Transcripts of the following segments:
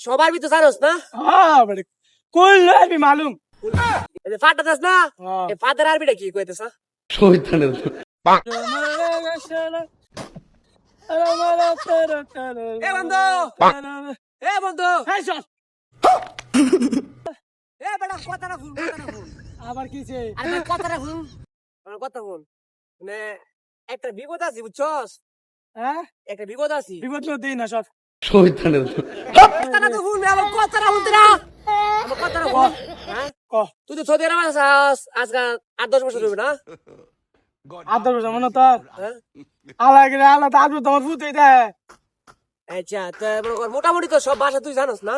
সবার ভিতর জানোস না হ্যাঁ বেটা কুল আরবি মালুম এই যে ফাটাতাস না হ্যাঁ এই ফাটার আরবিটা কি কইতেছ শয়তানের এ বন্ধু এ বন্ধু এই চল এ বেটা কথাটা শুন আবার কিছে আরে ভাই কথাটা শুন আমার কথা শুন মানে একটা বিপদ আছে বুঝছস হ্যাঁ একটা বিপদ আছে বিপদ লো দেই না সব শয়তানের কথাটা তো শুন আমার কথাটা শুনতে না আমার কথাটা শুন হ্যাঁ ক তুই তো সৌদি আরবে আছিস আজকে 8-10 বছর হইবে না আদর জামানো তোর হ্যাঁ আলাদা আলাদা আদর তোমার ফুতেই দেয় আচ্ছা তো মনে কর মোটামুটি তো সব ভাষা তুই জানোস না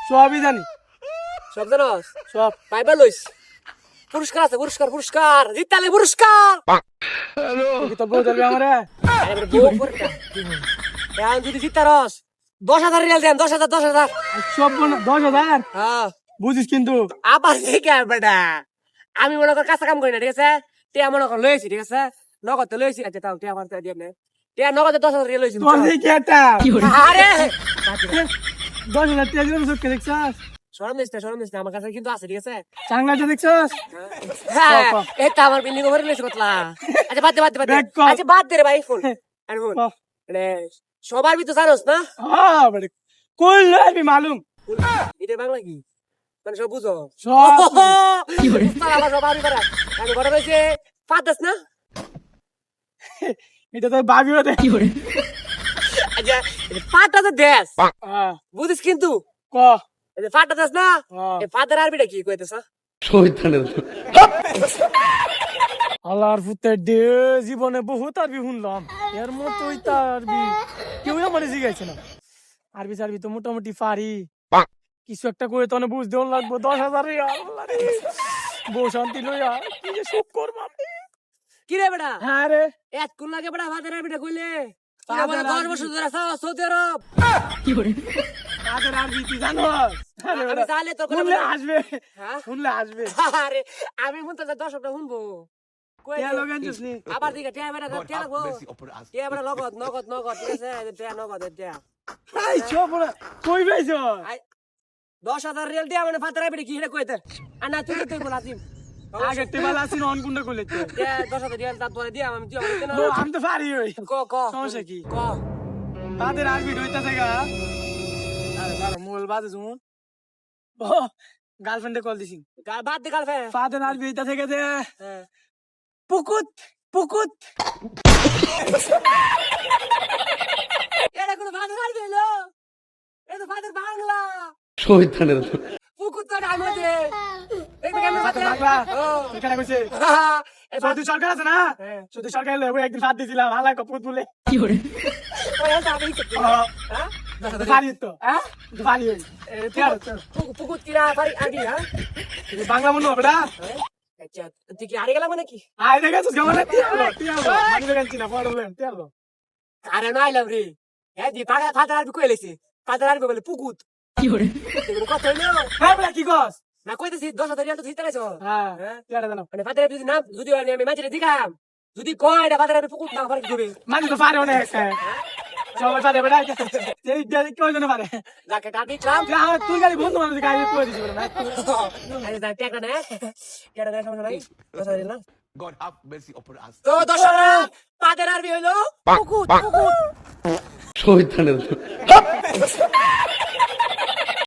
সবই জানি সব জানোস সব পাইবা লইস পুরস্কার আছে পুরস্কার জিতালে পুরস্কার কি তোর বউ ধরবি আমারে আরে বেটা বউ পুরস্কার এখন যদি জিতারস 10,000 রিয়াল দেন 10,000 সব বোন 10,000 হ্যাঁ বুঝিস কিন্তু আবার দেখে বেটা আমি মনে কর কাঁচা কাম করি না ঠিক আছে টিয়া মনে কর লইছি ঠিক আছে নগদ তো লইছি আচ্ছা তাও টিয়া আমার দিয়ে নে টিয়া নগদে 10,000 রিয়াল লইছি তোর দেখি একটা আরে 10,000 টাকা দিলাম সুখ দেখছস শরম দিস না আমার কাছে কিন্তু আছে ঠিক আছে চাংলাটা দেখছস হ্যাঁ ক। এটা আমার বিল্ডিং ওভারে লইছি কতলা আচ্ছা বাদ দে দেখ ক। আচ্ছা বাদ দে রে ভাই ফোন আরে ফোন ক। মানে সবার ভিতর জানোস না হ্যাঁ বেটা কুল আরবি মালুম এটা বাংলা কি মানে সব বুঝো সব কি করে আমার সব আমি পারা আমি বড় হইছে ফাটাস না এটা তো ভাবিও দে কি করে আচ্ছা ফাটা তো দেশ হ্যাঁ বুঝিস কিন্তু ক এই যে ফাটাস না হ্যাঁ এই ফাটার আরবিটা কি কইতেছ শয়তানের আল্লাহর ফুতে দে জীবনে বহুত আরবি শুনলাম এর মতোই তার আরবি কেউ আমার জিগাইছে না আরবি সারবি তো মোটামুটি পারি কিছু একটা করে তো বুঝ দেওয়ার লাগবো 10,000 আল্লাহ রে বউ শান্তি লইয়া কি যে সুখ করবো আমি কি রে বেটা হ্যাঁ রে এক কোন লাগে বেটা ফাটার আরবিটা কইলে ফাটার 10 বছর ধরে আছো সৌদি আরব তাদের আরবি তুই জানো আরে আমি বেটা জানলে তোর কথা শুনলে আসবে হ্যাঁ শুনলে আসবে আরে আমি মন তো দর্শকটা শুনবো কই কে লোক আনছিস নি আবার দিকে টিয়া বেটা টিয়া লাগবো টিয়া বেটা নগদ ঠিক আছে টিয়া নগদ টিয়া এই চুপ না কই পাইছ 10,000 রিয়াল দিয়া মানে ফাটার আরবিটা কি এটা কইতে আর না তুই বল আসিম আগে টেবাল আসিন অন কুন্ডা কইলে তো 10,000 রিয়াল তারপরে দিয়া আমি তুই আমাকে না আমি তো পারি ওই ক সমস্যা কি ক তাদের আরবি হইতাছে গা আরে বাবা মোবাইল বাজে শুন ও গার্লফ্রেন্ডে কল দিছি বাদ দে গালফে ফাদের আরবি হইতাছে গেছে হ্যাঁ পুকুত পুকুত এটা কোনো ফাটার আরবি হলো এটা ফাটার বাংলা শয়তানের পুকুর তো নাই মধ্যে দেখবে কেমন ফাদের ফাটার বাংলা ও এখানে কইছে এই সৌদি সরকার আছে না সৌদি সরকার লইব একদিন ফাদ দিছিলাম হালা কপুত বলে হ্যাঁ পারি তো হ্যাঁ পারি পুকুর কিরা পারি আগে হ্যাঁ বাংলা মনে হবে না আচ্ছা তুই কি আরে গেলাম নাকি আই দেখাছিস কেমন তিয়ালো মানি বেগানছি না প্রবলেম তিয়ালো আরে না আইলাম রে হ্যাঁ দি ফাটার আরবি কই লেছি ফাটার আরবি বলে পুকুত কি করে কথা হইলো হ্যাঁ বলা কি কস না কইতেছি 10,000 রিয়াল তো দিতে লাইছো হ্যাঁ তিয়াটা জানো মানে ফাটার আরবি যদি না যদি আমি মাঝে দিখাম যদি কয় এটা ফাটার আরবি পুকুত না পারে কি হবে মানি তো পারে অনেক সবাই পারে বেটা এই কেউ জানে পারে যাকে কাটি ক্লাম তুই গাড়ি বন্ধু মানুষ গাড়ি করে দিছি বলে না আরে দা টাকা না টাকা না সমস্যা নাই 10,000 রিয়াল না God have mercy upon us. তো দর্শকরা ফাটার আরবি হইলো পুকুত শয়তানের